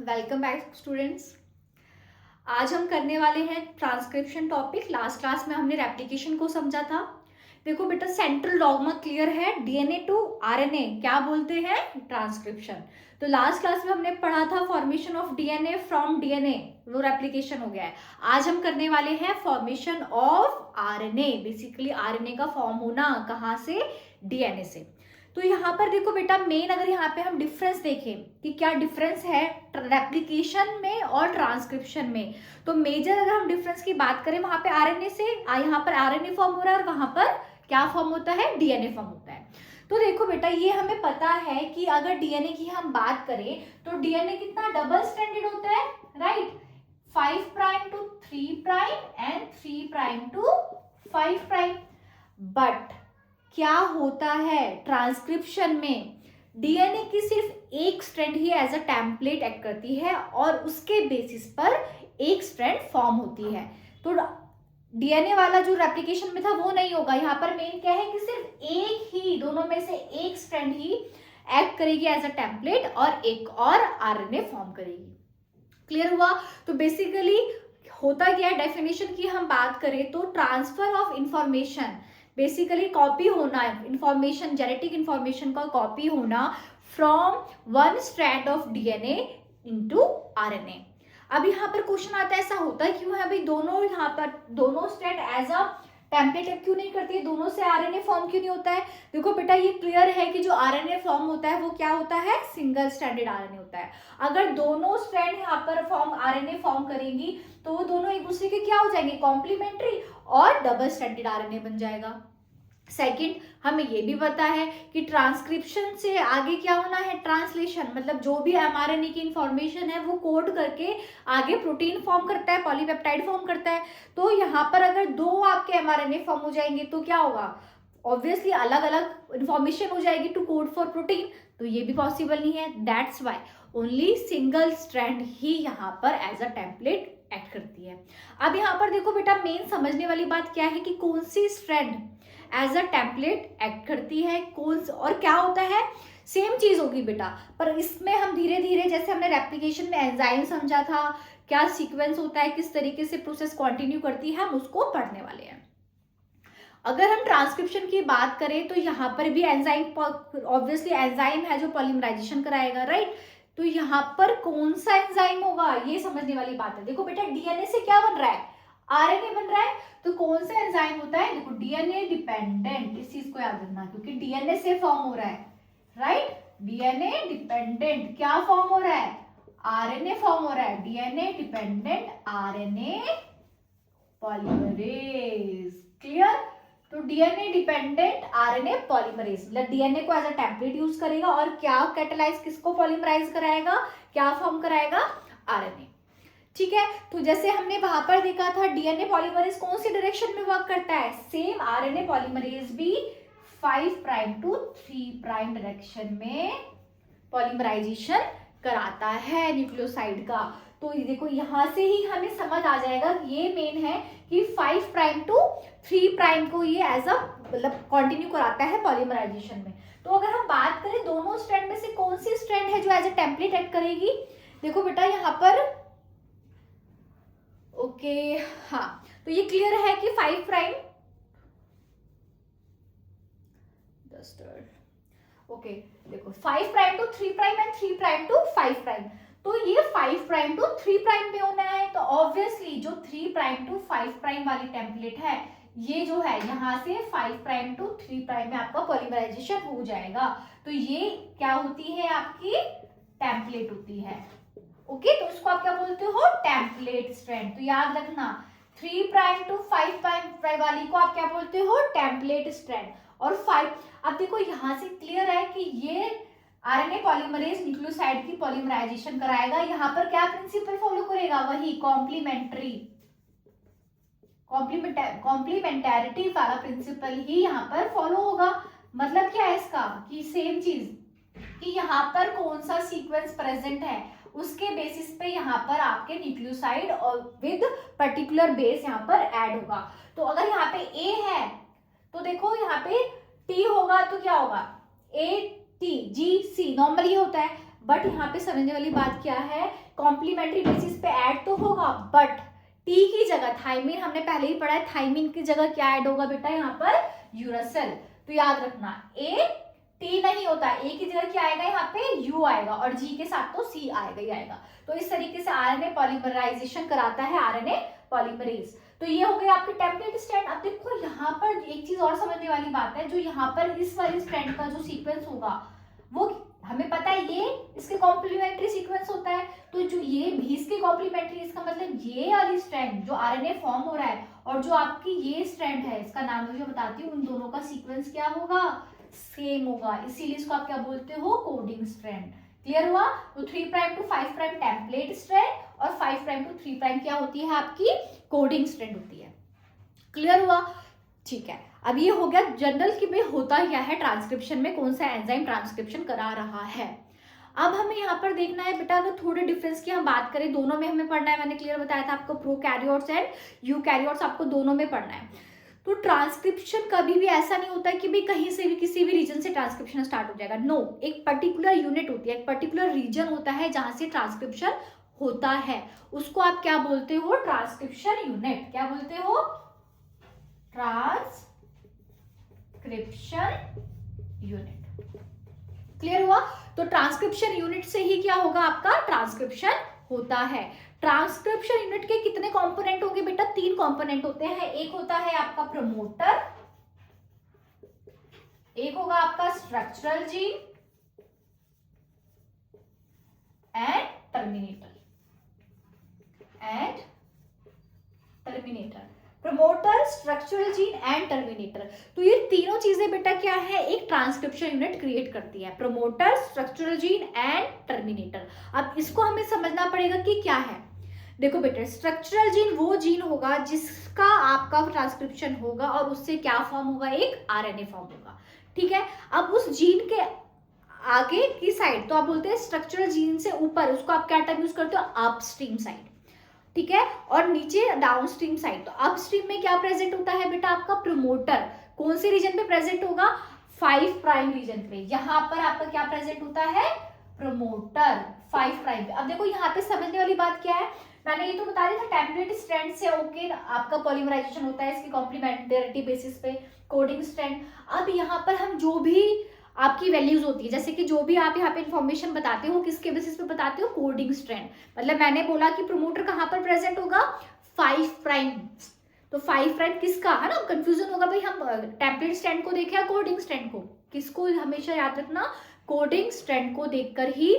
Welcome back students. आज हम करने वाले हैं ट्रांसक्रिप्शन टॉपिक। लास्ट क्लास में हमने रेप्लिकेशन को समझा था। देखो बेटा, सेंट्रल डॉगमा क्लियर है, डीएनए टू आरएनए क्या बोलते हैं? ट्रांसक्रिप्शन। तो लास्ट क्लास में हमने पढ़ा था formation of DNA from DNA, वो रेप्लिकेशन हो गया है। आज हम करने वाले हैं formation of RNA, basically RNA का फॉर्म होना कहाँ से? डीएनए से। तो यहाँ पर देखो बेटा, मेन अगर यहाँ पे हम डिफरेंस देखें कि क्या डिफरेंस है रेप्लिकेशन में और ट्रांसक्रिप्शन में, तो मेजर अगर हम डिफरेंस की बात करें, वहां पे आरएनए से यहाँ पर आरएनए फॉर्म हो रहा है और वहां पर क्या फॉर्म होता है? डीएनए फॉर्म होता है। तो देखो बेटा, ये हमें पता है कि अगर डीएनए की हम बात करें तो डीएनए कितना डबल स्ट्रैंडेड होता है, right? 5 prime to 3 prime and 3 prime to 5 prime. But क्या होता है ट्रांसक्रिप्शन में? डीएनए की सिर्फ एक स्ट्रैंड ही एज अ टेम्पलेट एक्ट करती है और उसके बेसिस पर एक स्ट्रैंड फॉर्म होती है। तो डीएनए वाला जो रेप्लिकेशन में था वो नहीं होगा। यहाँ पर मेन क्या है कि सिर्फ एक ही, दोनों में से एक स्ट्रैंड ही एक्ट करेगी एज अ टेम्पलेट और एक और आरएनए फॉर्म करेगी। क्लियर हुआ? तो बेसिकली होता क्या है, डेफिनेशन की हम बात करें तो transfer of information, basically copy होना, इंफॉर्मेशन, जेनेटिक इंफॉर्मेशन का कॉपी होना from one strand of DNA into RNA. अब यहाँ पर क्वेश्चन आता है, ऐसा होता है क्यों है भाई? दोनों यहाँ पर दोनों स्ट्रैंड एज अ टेम्पलेट क्यों नहीं करती है? दोनों से आरएनए फॉर्म क्यों नहीं होता है? देखो बेटा, ये क्लियर है कि जो आरएनए फॉर्म होता है वो क्या होता है? सिंगल स्ट्रैंडेड आरएनए होता है। अगर दोनों स्ट्रैंड यहाँ पर फॉर्म आरएनए फॉर्म करेंगी तो वो दोनों एक दूसरे के क्या हो जाएंगे? कॉम्प्लीमेंट्री, और डबल स्ट्रैंडेड आरएनए बन जाएगा। सेकंड, हमें ये भी पता है कि ट्रांसक्रिप्शन से आगे क्या होना है? ट्रांसलेशन, मतलब जो भी एमआरएनए की इंफॉर्मेशन है वो कोड करके आगे प्रोटीन फॉर्म करता है, पॉलीपेप्टाइड फॉर्म करता है। तो यहाँ पर अगर दो आपके एमआरएनए फॉर्म हो जाएंगे तो क्या होगा? ऑब्वियसली अलग अलग इंफॉर्मेशन हो जाएगी टू कोड फॉर प्रोटीन, तो ये भी पॉसिबल नहीं है। That's why only single strand ही यहाँ पर एज अ टेम्पलेट एक्ट करती है। अब यहाँ पर देखो बेटा, मेन समझने वाली बात क्या है कि कौन सी strand as a template act करती है, कौन और क्या होता है? सेम चीज होगी बेटा, पर इसमें हम धीरे धीरे, जैसे हमने रेप्लिकेशन में एंजाइम समझा था, क्या सीक्वेंस होता है, किस तरीके से प्रोसेस कंटिन्यू करती है, हम उसको पढ़ने वाले हैं। अगर हम ट्रांसक्रिप्शन की बात करें तो यहाँ पर भी एंजाइम, ऑब्वियसली एंजाइम है जो पॉलीमराइजेशन कराएगा, राइट? तो यहाँ पर कौन सा एंजाइम होगा, ये समझने वाली बात है। देखो बेटा, डीएनए से क्या बन रहा है? आरएनए बन रहा है, तो कौन सा एंजाइम होता है? देखो, डीएनए डिपेंडेंट, इस चीज को याद रखना क्योंकि डीएनए से फॉर्म हो रहा है, राइट? डीएनए डिपेंडेंट क्या फॉर्म हो रहा है? आरएनए फॉर्म हो रहा है। DNA dependent RNA polymerase. Clear? तो डीएनए डिपेंडेंट आरएनए पॉलीमरेज, मतलब डीएनए को एज अ टेम्पलेट यूज करेगा और क्या कैटेलाइज, किसको पॉलीमराइज कराएगा, क्या फॉर्म कराएगा? आरएनए। ठीक है, तो जैसे हमने वहां पर देखा था, डीएनए पॉलीमरेज कौन सी डायरेक्शन में वर्क करता है? सेम आरएनए पॉलीमरेज भी 5 प्राइम टू 3 प्राइम डायरेक्शन में पॉलीमराइजेशन कराता है न्यूक्लियोसाइड का। तो देखो, यहां से ही हमें समझ आ जाएगा, ये मेन है कि 5 प्राइम टू 3 प्राइम को ये एज अ मतलब कंटिन्यू कराता है पॉलीमराइजेशन में। तो अगर हम बात करें दोनों स्ट्रैंड में से कौन सी स्ट्रैंड है जो एज अ टेम्पलेट एक्ट करेगी? देखो बेटा, यहाँ पर ओके, हाँ, तो ये क्लियर है कि 5 प्राइम ओके, देखो 5 prime to 3 prime and 3 prime to 5 prime, तो ये 5 प्राइम टू 3 प्राइम पे होना है। तो ऑब्वियसली जो 3 प्राइम टू 5 प्राइम वाली टेम्पलेट है, ये जो है यहाँ से 5 प्राइम टू 3 प्राइम में आपका पॉलीमराइजेशन हो जाएगा। तो ये क्या होती है? आपकी टेम्पलेट होती है। ओके, तो इसको आप क्या बोलते हो? Template strand. तो याद रखना, 3 प्राइम टू 5 प्राइम वाली को आप क्या बोलते हो? Template strand. और 5, अब देखो यहाँ से क्लियर है कि ये आरएनए पॉलीमरेज न्यूक्लियोसाइड की पॉलीमराइजेशन कराएगा। यहाँ पर क्या प्रिंसिपल फॉलो करेगा? वही कॉम्प्लीमेंटैरिटी वाला प्रिंसिपल ही यहाँ पर फॉलो होगा। मतलब क्या है इसका? कि सेम चीज, कि यहाँ पर कौन सा सीक्वेंस प्रेजेंट है उसके बेसिस पे यहाँ पर आपके न्यूक्लियोसाइड और विद पर्टिकुलर बेस यहाँ पर ऐड होगा। तो अगर यहाँ पे ए है तो देखो यहाँ पे टी होगा तो क्या होगा? A T G C, normally होता है। बट यहाँ पे समझने वाली बात क्या है, कॉम्प्लीमेंट्री बेसिस पे ऐड तो होगा, बट टी की जगह थाइमिन हमने पहले ही पढ़ा है, थाइमिन की जगह क्या ऐड होगा बेटा यहाँ पर, यूरासिल। तो याद रखना ए टी नहीं होता, ए की जगह क्या आएगा यहाँ पे, यू आएगा, और जी के साथ तो सी आएगा ही आएगा। तो इस तरीके से आरएनए पॉलीमराइजेशन कराता है आरएनए पॉलीमरेज। तो ये हो गई आपकी टेम्पलेट स्ट्रैंड। अब देखो यहाँ पर एक चीज और समझने वाली बात है, जो यहाँ पर इस वाली स्ट्रैंड का जो सीक्वेंस होगा वो हमें पता है ये इसके कॉम्प्लीमेंट्री सीक्वेंस होता है, तो जो ये भी इसके कॉम्प्लीमेंट्री, इसका मतलब ये वाली स्ट्रैंड जो आरएनए फॉर्म हो रहा है और जो आपकी ये स्ट्रैंड है, इसका नाम मुझे बताती हूँ, उन दोनों का सीक्वेंस क्या होगा, सेम होगा, इसीलिए इसको आप क्या बोलते हो, कोडिंग स्ट्रैंड। क्लियर हुआ? तो 3 prime to 5 prime template strand और 5 प्राइम टू 3 प्राइम क्या होती है आपकी, कोडिंग स्ट्रैंड होती है। क्लियर हुआ? ठीक है, अब ये हो गया जनरल कि भाई होता क्या है ट्रांसक्रिप्शन में, कौन सा एंजाइम ट्रांसक्रिप्शन करा रहा है। अब हमें यहाँ पर देखना है बेटा, अगर थोड़े डिफरेंस की हम बात करें, दोनों में हमें पढ़ना है, मैंने क्लियर बताया था आपको, प्रोकैरियोट्स एंड यूकैरियोट्स आपको दोनों में पढ़ना है। तो ट्रांसक्रिप्शन कभी भी ऐसा नहीं होता है कि भाई कहीं से भी किसी भी रीजन से ट्रांसक्रिप्शन स्टार्ट हो जाएगा, नो, एक पर्टिकुलर यूनिट होती है, एक पर्टिकुलर रीजन होता है जहां से ट्रांसक्रिप्शन होता है, उसको आप क्या बोलते हो, ट्रांसक्रिप्शन यूनिट। क्या बोलते हो, ट्रांसक्रिप्शन यूनिट। क्लियर हुआ? तो ट्रांसक्रिप्शन यूनिट से ही क्या होगा, आपका ट्रांसक्रिप्शन होता है। ट्रांसक्रिप्शन यूनिट के कितने कंपोनेंट होंगे बेटा, 3 कंपोनेंट होते हैं, एक होता है आपका प्रमोटर, एक होगा आपका structural gene and terminator. Promoter, structural gene and terminator. तो ये तीनों चीजें बेटा क्या है, एक ट्रांसक्रिप्शन यूनिट क्रिएट करती है, promoter, structural gene and terminator. अब इसको हमें समझना पड़ेगा कि क्या है। देखो बेटा, स्ट्रक्चरल जीन वो जीन होगा जिसका आपका ट्रांसक्रिप्शन होगा और उससे क्या फॉर्म होगा, एक आरएनए फॉर्म होगा। ठीक है, अब उस जीन के आगे की साइड तो आप बोलते हैं स्ट्रक्चरल जीन से ऊपर, उसको आप क्या टर्म यूज करते हो, अपस्ट्रीम साइड। ठीक है, और नीचे डाउनस्ट्रीम साइड। तो अपस्ट्रीम में क्या प्रेजेंट होता है बेटा, आपका प्रमोटर कौन से रीजन पे प्रेजेंट होगा, 5 प्राइम रीजन पे। यहां पर आपका क्या प्रेजेंट होता है, प्रमोटर 5 प्राइम पे। अब देखो यहाँ पे समझने वाली बात क्या है, मैंने ये तो बता दिया था टेम्पलेट स्ट्रैंड से ओके आपका पॉलीमराइजेशन होता है इसकी कॉम्प्लीमेंटरिटी बेसिस पे, कोडिंग स्ट्रैंड। अब यहाँ पर हम जो भी आपकी वैल्यूज होती है, जैसे कि जो भी आप यहाँ पे इंफॉर्मेशन बताते हो किसके बेसिस पे बताते हो, कोडिंग स्ट्रैंड। मतलब मैंने बोला कि प्रमोटर कहाँ पर प्रेजेंट होगा, 5 प्राइम। तो 5 प्राइम किसका है ना, कंफ्यूजन होगा भाई, हम टेम्पलेट स्ट्रैंड को देखे या कोडिंग स्ट्रैंड को, किसको हमेशा याद रखना, कोडिंग स्ट्रैंड को देखकर ही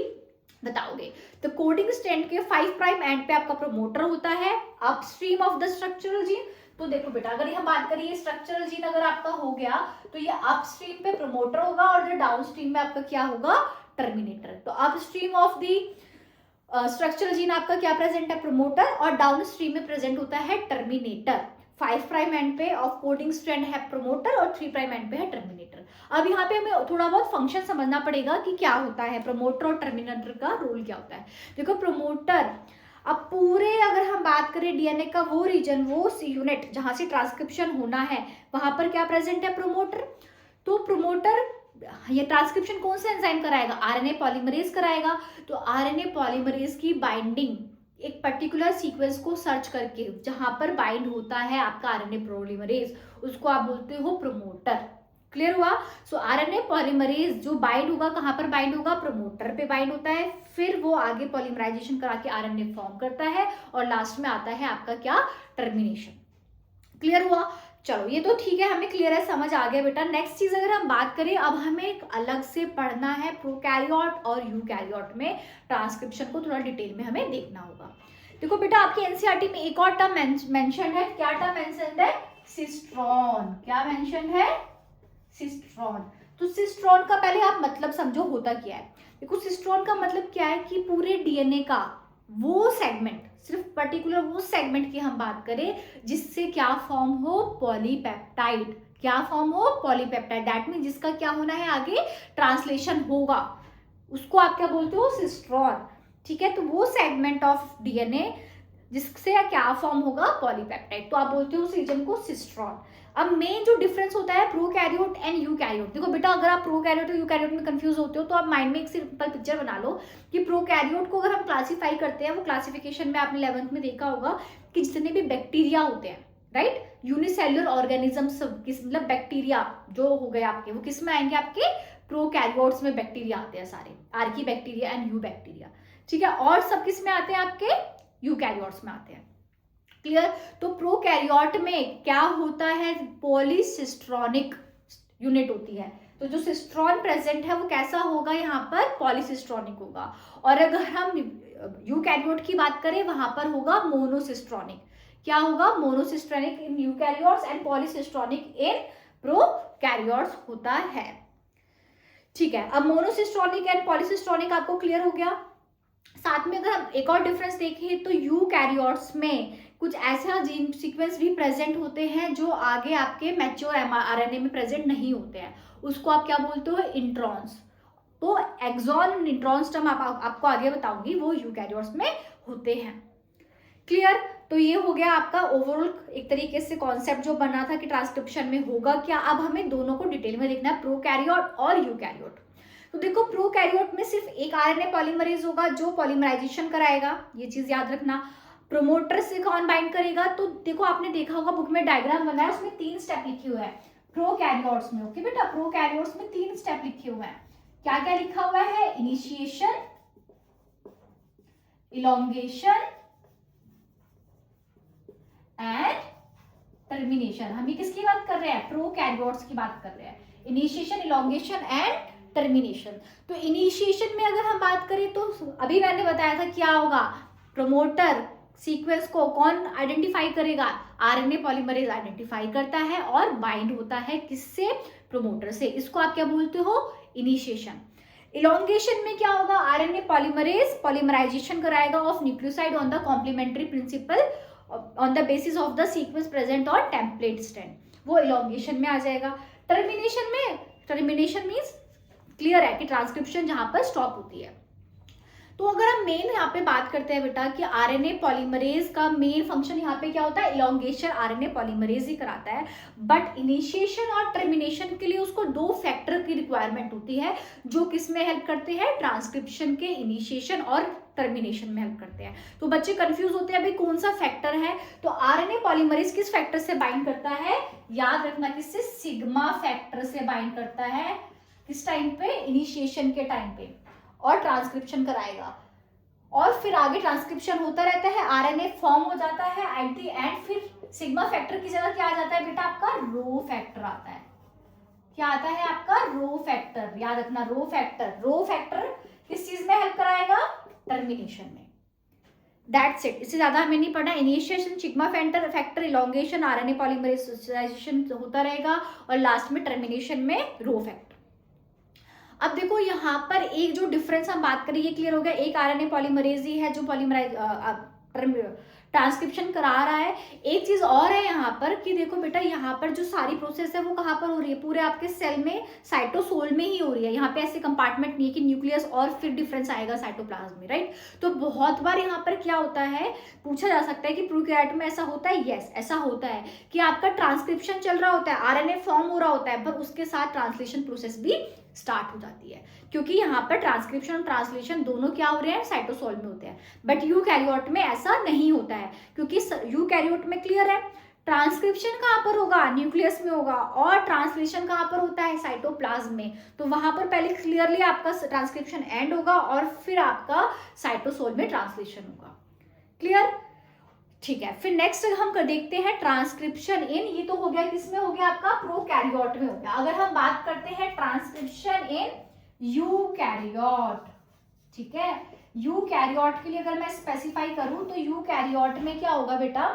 बताओगे। तो कोडिंग स्ट्रैंड के 5 प्राइम एंड पे आपका प्रमोटर होता है, upstream of the structural gene. तो देखो बेटा, अगर हम बात करें स्ट्रक्चरल जीन अगर आपका हो गया तो ये अपस्ट्रीम पे प्रमोटर होगा और जो डाउनस्ट्रीम में आपका क्या होगा, टर्मिनेटर। तो upstream of the structural gene आपका क्या प्रेजेंट है, प्रमोटर, और डाउनस्ट्रीम में प्रेजेंट होता है टर्मिनेटर। 5 प्राइम एंड पे ऑफ कोडिंग स्ट्रैंड है प्रमोटर और 3 प्राइम एंड पे है टर्मिनेटर। अब यहाँ पे हमें थोड़ा बहुत फंक्शन समझना पड़ेगा कि क्या होता है, प्रमोटर और टर्मिनेटर का रोल क्या होता है। देखो प्रमोटर, अब पूरे अगर हम बात करें डीएनए का वो रीजन, वो यूनिट जहां से ट्रांसक्रिप्शन होना है, वहां पर क्या प्रेजेंट है, प्रमोटर। तो प्रमोटर ये ट्रांसक्रिप्शन कौन सा एंजाइम कराएगा, आरएनए पॉलीमरेज कराएगा। तो आरएनए पॉलीमरेज की बाइंडिंग एक पर्टिकुलर सीक्वेंस को सर्च करके जहां पर बाइंड होता है आपका आरएनए पॉलीमरेज, उसको आप बोलते हो प्रमोटर। क्लियर हुआ? सो आरएनए पॉलीमरेज जो बाइंड होगा, कहां पर बाइंड होगा, प्रमोटर पे बाइंड होता है, फिर वो आगे पॉलीमराइजेशन करा के आरएनए फॉर्म करता है और लास्ट में आता है आपका क्या, टर्मिनेशन। क्लियर हुआ? चलो ये तो ठीक है, हमें क्लियर है, समझ आ गया बेटा। नेक्स्ट चीज अगर हम बात करें, अब हमें एक अलग से पढ़ना है प्रोकैरियोट और यूकैरियोट में ट्रांसक्रिप्शन को थोड़ा डिटेल में हमें देखना होगा। देखो बेटा, आपकी एनसीईआरटी में एक और टर्म मेंशन है, क्या टर्म मेंशन है, सिस्ट्रॉन। क्या मेंशन है, सिस्ट्रॉन। तो सिस्ट्रॉन का पहले आप मतलब समझो होता क्या है। देखो सिस्ट्रॉन का मतलब क्या है कि पूरे डीएनए का वो सेगमेंट, सिर्फ पर्टिकुलर वो सेगमेंट की हम बात करें जिससे क्या फॉर्म हो, पॉलीपेप्टाइड। क्या फॉर्म हो, पॉलीपेप्टाइड। दैट मीन जिसका क्या होना है, आगे ट्रांसलेशन होगा, उसको आप क्या बोलते हो, सिस्ट्रॉन। ठीक है, तो वो सेगमेंट ऑफ डीएनए जिससे क्या फॉर्म होगा, पॉलीपेप्टाइड, तो आप बोलते हो उस रीजन को सिस्ट्रॉन। अब मेन जो डिफरेंस होता है प्रोकैरियोट एंड यूकैरियोट, देखो बेटा अगर आप प्रोकैरियोट और यूकैरियोट में कंफ्यूज होते हो तो आप माइंड में एक सिंपल पिक्चर बना लो कि प्रोकैरियोट को अगर हम क्लासीफाई करते हैं, वो क्लासिफिकेशन में आपने 11th में देखा होगा कि जितने भी बैक्टीरिया होते हैं, राइट, यूनिसेल्युलर ऑर्गेनिज्म, मतलब बैक्टीरिया जो हो गए आपके, वो किस में आएंगे, आपके प्रोकैरियोट्स में बैक्टीरिया आते हैं सारे, Archie bacteria and you bacteria, ठीक है, और सब किस में आते हैं, आपके यूकैरियोट्स में आते हैं। क्लियर। तो प्रोकैरियोट में क्या होता है, पॉलीसिस्ट्रॉनिक यूनिट होती है, तो जो सिस्ट्रॉन प्रेजेंट है वो कैसा होगा, यहाँ पर पॉलीसिस्ट्रॉनिक होगा। और अगर हम यूकैरियोट की बात करें वहां पर होगा मोनोसिस्ट्रॉनिक। क्या होगा, monocistronic in eukaryotes and polycistronic in prokaryotes होता है। ठीक है, अब मोनोसिस्ट्रॉनिक एंड पॉलीसिस्ट्रॉनिक आपको क्लियर हो गया। साथ में अगर हम एक और डिफरेंस देखें तो यूकैरियोट्स में कुछ ऐसा जीन सीक्वेंस भी प्रेजेंट होते हैं जो आगे आपके मैच्योर आरएनए में प्रेजेंट नहीं होते हैं, उसको आप क्या बोलते हो, इंट्रॉन्स। तो एक्सॉन इंट्रॉन्स टर्म आपको आगे बताऊंगी, वो यूकैरियोट्स में होते हैं। क्लियर। तो ये हो गया आपका ओवरऑल एक तरीके से कॉन्सेप्ट जो बना था कि ट्रांसक्रिप्शन में होगा क्या। अब हमें दोनों को डिटेल में देखना है, प्रोकैरियोट और यूकैरियोट। तो देखो प्रोकैरियोट में सिर्फ एक आरएनए पॉलीमरेज होगा जो पॉलीमराइजेशन कराएगा, ये चीज याद रखना। प्रोमोटर से कौन बाइंड करेगा, तो देखो आपने देखा होगा बुक में डायग्राम बना है, उसमें 3 स्टेप लिखे हुए हैं प्रोकैरियोट्स में। ओके बेटा, प्रोकैरियोट्स में 3 स्टेप लिखे हुए हैं। क्या क्या लिखा हुआ है, इनिशिएशन, इलोंगेशन एंड टर्मिनेशन। हम ये किसकी बात कर रहे हैं, प्रोकैरियोट्स की बात कर रहे हैं, इनिशिएशन, इलोंगेशन एंड टर्मिनेशन। तो इनिशिएशन में अगर हम बात करें तो अभी मैंने बताया था क्या होगा, प्रमोटर सीक्वेंस को कौन आइडेंटिफाई करेगा, आरएनए पॉलीमरेज आइडेंटिफाई करता है और बाइंड होता है किससे, प्रमोटर से, इसको आप क्या बोलते हो, इनिशिएशन। इलोंगेशन में क्या होगा, आरएनए पॉलीमरेज पॉलीमराइजेशन कराएगा of nucleoside on the complementary principle on the basis of the sequence present on template strand, वो इलोंगेशन में आ जाएगा। टर्मिनेशन मीन्स क्लियर है कि ट्रांसक्रिप्शन जहां पर स्टॉप होती है। तो अगर हम मेन यहाँ पे बात करते हैं बेटा कि आरएनए पॉलीमरेज का मेन फंक्शन यहाँ पे क्या होता है, इलोंगेशन आरएनए पॉलीमरेज ही कराता है, बट इनिशिएशन और टर्मिनेशन के लिए उसको 2 फैक्टर की रिक्वायरमेंट होती है जो किस में हेल्प करते हैं, ट्रांसक्रिप्शन के इनिशिएशन और टर्मिनेशन में हेल्प करते हैं। तो बच्चे कंफ्यूज होते हैं अभी कौन सा फैक्टर है, तो आरएनए पॉलीमरेज किस फैक्टर से बाइंड करता है, याद रखना किससे, सिग्मा फैक्टर से बाइंड करता है, किस टाइम पे, इनिशिएशन के टाइम पे, और ट्रांसक्रिप्शन कराएगा। और फिर आगे ट्रांसक्रिप्शन होता रहता है, आरएनए फॉर्म हो जाता है एट द एंड, फिर सिग्मा फैक्टर की जगह क्या आ जाता है बेटा, आपका रो फैक्टर आता है। क्या आता है आपका, रो फैक्टर, याद रखना रो फैक्टर। रो फैक्टर किस चीज में हेल्प कराएगा, टर्मिनेशन में। दैट्स इट, इससे ज्यादा हमें नहीं पढ़ना। Initiation sigma factor, elongation RNA polymerization होता रहेगा, और लास्ट में टर्मिनेशन में रो फैक्टर। अब देखो यहाँ पर एक जो डिफरेंस हम बात करें, ये क्लियर हो गया, एक आरएनए पॉलीमरेज ही है जो ट्रांसक्रिप्शन करा रहा है। एक चीज और है यहाँ पर कि देखो बेटा यहाँ पर जो सारी प्रोसेस है वो कहाँ पर हो रही है, पूरे आपके सेल में साइटोसोल में ही हो रही है। यहाँ पे ऐसे कंपार्टमेंट नहीं है कि न्यूक्लियस और फिर डिफरेंस आएगा साइटोप्लाज्म में, राइट। तो बहुत बार यहाँ पर क्या होता है, पूछा जा सकता है कि प्रोकैरियोट में ऐसा होता है, यस ऐसा होता है कि आपका ट्रांसक्रिप्शन चल रहा होता है, आरएनए फॉर्म हो रहा होता है, पर उसके साथ ट्रांसलेशन प्रोसेस भी स्टार्ट हो जाती है, क्योंकि यहाँ पर ट्रांसक्रिप्शन और ट्रांसलेशन दोनों क्या हो रहे हैं, साइटोसोल में होते हैं। बट यूकैरियोट में ऐसा नहीं होता है, क्योंकि यूकैरियोट में क्लियर है, ट्रांसक्रिप्शन कहाँ पर होगा, न्यूक्लियस में होगा, और ट्रांसलेशन कहाँ पर होता है, साइटोप्लाज्म में। तो वहां पर पहले क्लियरली आपका ट्रांसक्रिप्शन एंड होगा और फिर आपका साइटोसोल में ट्रांसलेशन होगा। क्लियर, ठीक है। फिर नेक्स्ट हम कर देखते हैं ट्रांसक्रिप्शन इन, ये तो हो गया किसमें हो गया, आपका प्रोकैरियोट में हो गया। अगर हम बात करते हैं ट्रांसक्रिप्शन इन यूकैरियोट, ठीक है, यूकैरियोट के लिए अगर मैं स्पेसिफाई करूं तो यूकैरियोट में क्या होगा बेटा,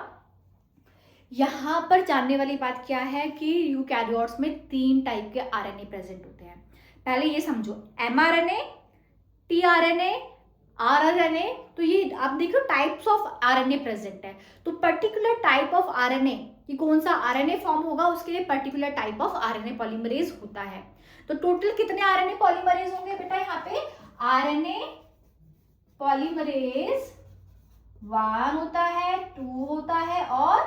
यहां पर जानने वाली बात क्या है कि यूकैरियोट्स में 3 टाइप के आरएनए प्रेजेंट होते हैं। पहले ये समझो, एमआरएनए, टीआरएनए, आरआरएनए। तो ये आप देखो टाइप्स ऑफ आरएनए प्रेजेंट है, तो पर्टिकुलर टाइप ऑफ आरएनए कि कौन सा आरएनए फॉर्म होगा उसके लिए particular type of RNA polymerase होता है। तो टोटल कितने आरएनए पॉलीमरेज होंगे बेटा, यहाँ पे आरएनए पॉलीमरेज 1 होता है, 2 होता है और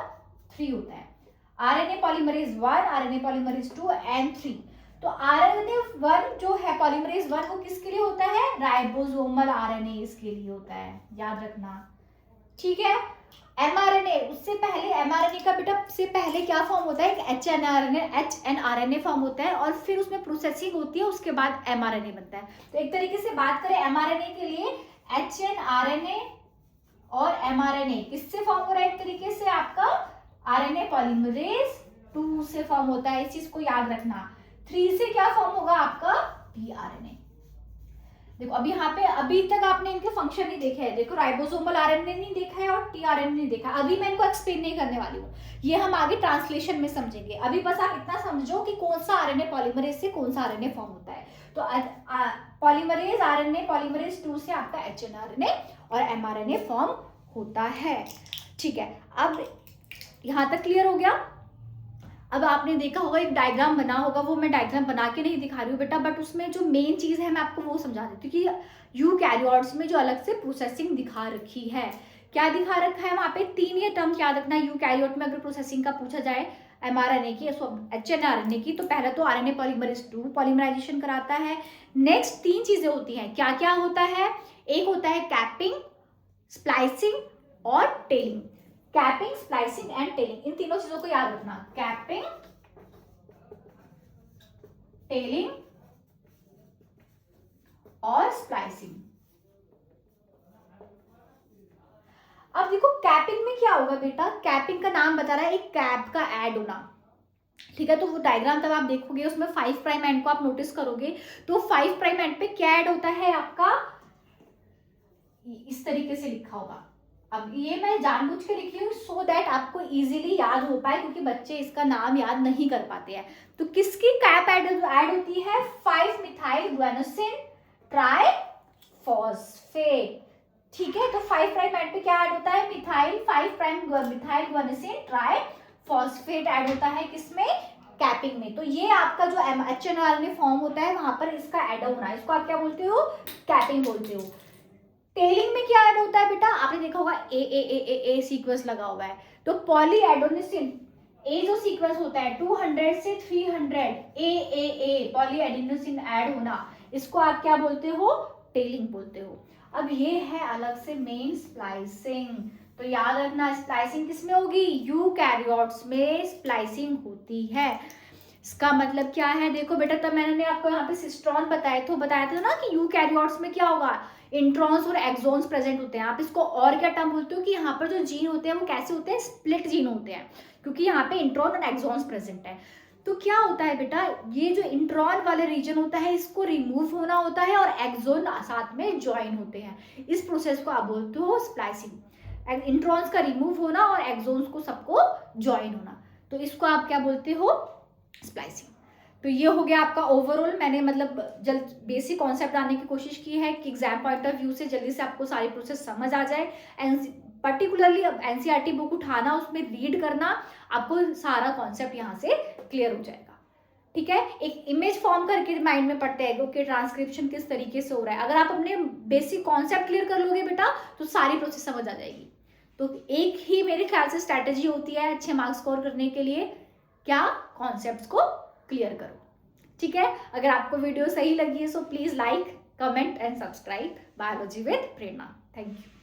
3 होता है। RNA polymerase 1, RNA polymerase 2 and 3। तो RNA 1 जो है पॉलीमरेज 1 वो किसके लिए होता है? राइबोसोमल RNA इसके लिए होता है, याद रखना, ठीक है। mRNA उससे पहले, mRNA का बेटा से पहले क्या फॉर्म होता है? एक HNRNA फॉर्म होता है और फिर उसमें प्रोसेसिंग होती है, उसके बाद mRNA बनता है। तो एक तरीके से बात करें mRNA के लिए, HNRNA और mRNA किससे फॉर्म हो रहा है? एक तरीके से आपका RNA पॉलीमरेज 2 से फॉर्म होता है, इस चीज को याद रखना। 3 से क्या फॉर्म होगा आपका? tRNA। देखो अब यहाँ पे अभी तक आपने इनके फंक्शन नहीं देखे हैं, देखो राइबोसोमल आरएनए नहीं देखा है और tRNA नहीं देखा, अभी मैं इनको एक्सप्लेन नहीं करने वाली हूँ, ये हम आगे ट्रांसलेशन में समझेंगे। अभी बस आप इतना समझो कि कौन सा आरएनए पॉलीमरेज से कौन सा आरएनए फॉर्म होता है। तो पॉलीमरेज आरएनए पॉलीमरेज 2 से आपका HNRNA और mRNA फॉर्म होता है, ठीक है। अब यहाँ तक क्लियर हो गया? अब आपने देखा होगा एक डायग्राम बना होगा, वो मैं डायग्राम बना के नहीं दिखा रही हूँ बेटा, बट उसमें जो मेन चीज़ है मैं आपको वो समझा देती हूँ कि यूकैरियोट्स में जो अलग से प्रोसेसिंग दिखा रखी है, क्या दिखा रखा है वहाँ पे? 3 ये टर्म याद रखना। यूकैरियोट में अगर प्रोसेसिंग का पूछा जाए mRNA की, HNRNA की, तो पहला तो RNA पॉलीमरेज 2 पॉलीमराइजेशन कराता है। नेक्स्ट 3 चीज़ें होती हैं, क्या क्या होता है? एक होता है कैपिंग, स्प्लाइसिंग और tailing. Capping, splicing and tailing, इन तीनों चीजों को याद रखना, कैपिंग, टेलिंग और स्प्लाइसिंग। अब देखो कैपिंग में क्या होगा बेटा? कैपिंग का नाम बता रहा है एक कैप का ऐड होना, ठीक है। तो वो डायग्राम तब आप देखोगे उसमें 5 प्राइम एंड को आप नोटिस करोगे, तो 5 प्राइम एंड पे क्या ऐड होता है आपका? इस तरीके से लिखा होगा। अब ये मैं जानबूझ के लिखी हूँ सो दैट आपको इजीली याद हो पाए, क्योंकि बच्चे इसका नाम याद नहीं कर पाते हैं। तो किसकी कैप ऐड होती है? 5 मिथाइल ग्वेनोसिन ट्राइफॉस्फेट, ठीक है। तो 5 प्राइम एंड पे क्या ऐड होता है? Methyl 5 prime methyl guanosine triphosphate add होता है किसमें? कैपिंग में। तो ये आपका जो HNRNA फॉर्म होता है वहां पर इसका ऐड होना है, इसको आप क्या बोलते हो? कैपिंग बोलते हो। टेलिंग में क्या ऐड होता है बेटा? आपने देखा होगा ए सीक्वेंस लगा हुआ है, तो पॉली एडेनोसिन ए जो सीक्वेंस होता है 200 से 300 ए पॉली एडेनोसिन ऐड होना, इसको आप क्या बोलते हो? टेलिंग बोलते हो। अब ये है अलग से मेन स्प्लाइसिंग, तो याद रखना स्प्लाइसिंग किसमें होगी? यूकैरियोट्स में स्प्लाइसिंग होती है। इसका मतलब क्या है? देखो बेटा, तब मैंने आपको यहाँ पे सिस्ट्रॉन बताया था ना कि यूकैरियोट्स में क्या होगा? इंट्रॉन्स और एक्सॉन्स प्रेजेंट होते हैं। आप इसको और क्या टर्म बोलते हो कि यहाँ पर जो जीन होते हैं वो कैसे होते हैं? स्प्लिट जीन होते हैं, क्योंकि यहाँ पे इंट्रॉन और एक्सॉन्स प्रेजेंट है। तो क्या होता है बेटा, ये जो इंट्रॉन वाले रीजन होता है इसको रिमूव होना होता है और एक्सॉन साथ में ज्वाइन होते हैं। इस प्रोसेस को आप बोलते हो स्प्लाइसिंग। इंट्रॉन्स का रिमूव होना और एक्सॉन्स को सबको ज्वाइन होना, तो इसको आप क्या बोलते हो? स्प्लाइसिंग। तो ये हो गया आपका ओवरऑल, मैंने मतलब जल्द बेसिक कॉन्सेप्ट आने की कोशिश की है कि एग्जाम पॉइंट ऑफ व्यू से जल्दी से आपको सारी प्रोसेस समझ आ जाए। पर्टिकुलरली एनसीईआरटी बुक उठाना, उसमें रीड करना, आपको सारा कॉन्सेप्ट यहाँ से क्लियर हो जाएगा, ठीक है। एक इमेज फॉर्म करके माइंड में पढ़ते हैं कि ट्रांसक्रिप्शन किस तरीके से हो रहा है। अगर आप अपने बेसिक कॉन्सेप्ट क्लियर कर लोगे बेटा तो सारी प्रोसेस समझ आ जाएगी। तो एक ही मेरे ख्याल से स्ट्रैटेजी होती है अच्छे मार्क्स स्कोर करने के लिए, क्या? कॉन्सेप्ट्स को क्लियर करो, ठीक है। अगर आपको वीडियो सही लगी है so please like, comment and subscribe biology with Prerna. Thank you.